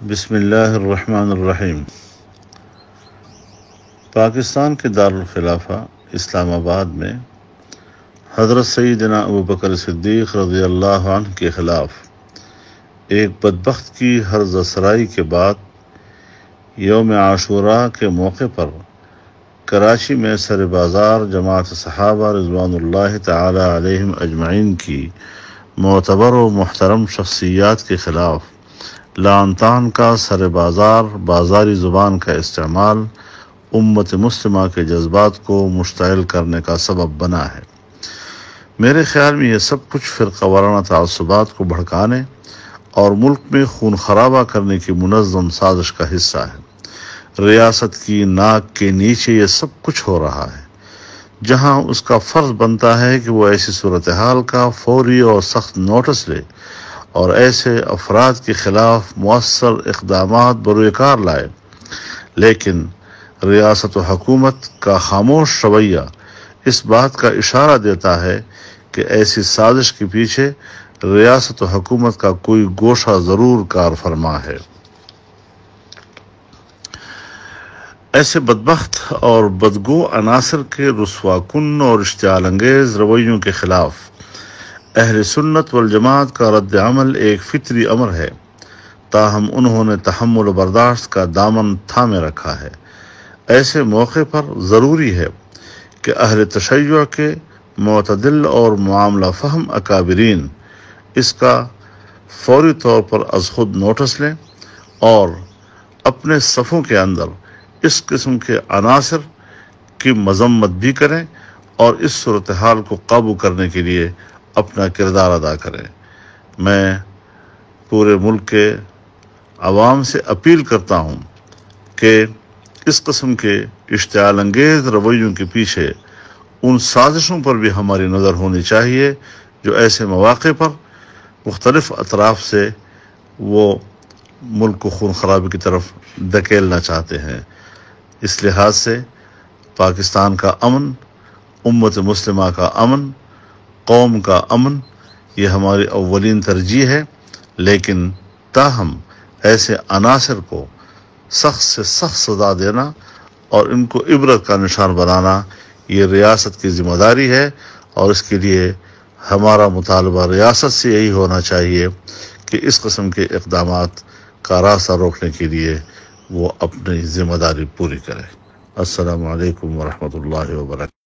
بسم اللہ الرحمن الرحیم۔ پاکستان کے دارالخلافہ اسلام آباد میں حضرت سیدنا ابوبکر صدیق رضی اللہ عنہ کے خلاف ایک بدبخت کی ہرز سرائی کے بعد یوم عاشوراء کے موقع پر کراچی میں سر بازار جماعت صحابہ رضوان اللہ تعالی علیہم اجمعین کی معتبر و محترم شخصیات کے خلاف لعن طعن کا سر بازار بازاری زبان کا استعمال امت مسلمہ کے جذبات کو مشتعل کرنے کا سبب بنا ہے۔ میرے خیال میں یہ سب کچھ فرقہ وارانہ تعصبات کو بھڑکانے اور ملک میں خون خرابہ کرنے کی منظم سازش کا حصہ ہے۔ ریاست کی ناک کے نیچے یہ سب کچھ ہو رہا ہے، جہاں اس کا فرض بنتا ہے کہ وہ ایسی صورتحال کا فوری اور سخت نوٹس لے اور ایسے افراد کے خلاف مؤثر اقدامات بروئے کار لائے، لیکن ریاست و حکومت کا خاموش رویہ اس بات کا اشارہ دیتا ہے کہ ایسی سازش کے پیچھے ریاست و حکومت کا کوئی گوشہ ضرور کار فرما ہے۔ ایسے بدبخت اور بدگو عناصر کے رسوا کن اور اشتعال انگیز رویوں کے خلاف اہل سنت والجماعت کا رد عمل ایک فطری امر ہے، تاہم انہوں نے تحمل و برداشت کا دامن تھامے رکھا ہے۔ ایسے موقع پر ضروری ہے کہ اہل تشیع کے معتدل اور معاملہ فہم اکابرین اس کا فوری طور پر از خود نوٹس لیں اور اپنے صفوں کے اندر اس قسم کے عناصر کی مذمت بھی کریں اور اس صورتحال کو قابو کرنے کے لیے اپنا کردار ادا کریں۔ میں پورے ملک کے عوام سے اپیل کرتا ہوں کہ اس قسم کے اشتعال انگیز رویوں کے پیچھے ان سازشوں پر بھی ہماری نظر ہونی چاہیے جو ایسے مواقع پر مختلف اطراف سے وہ ملک کو خون خرابی کی طرف دھکیلنا چاہتے ہیں۔ اس لحاظ سے پاکستان کا امن، امت مسلمہ کا امن، قوم کا امن یہ ہماری اولین ترجیح ہے، لیکن تاہم ایسے عناصر کو سخت سے سخت سزا دینا اور ان کو عبرت کا نشان بنانا یہ ریاست کی ذمہ داری ہے، اور اس کے لیے ہمارا مطالبہ ریاست سے یہی ہونا چاہیے کہ اس قسم کے اقدامات کا راستہ روکنے کے لیے وہ اپنی ذمہ داری پوری کرے۔ السلام علیکم ورحمۃ اللہ وبرکاتہ۔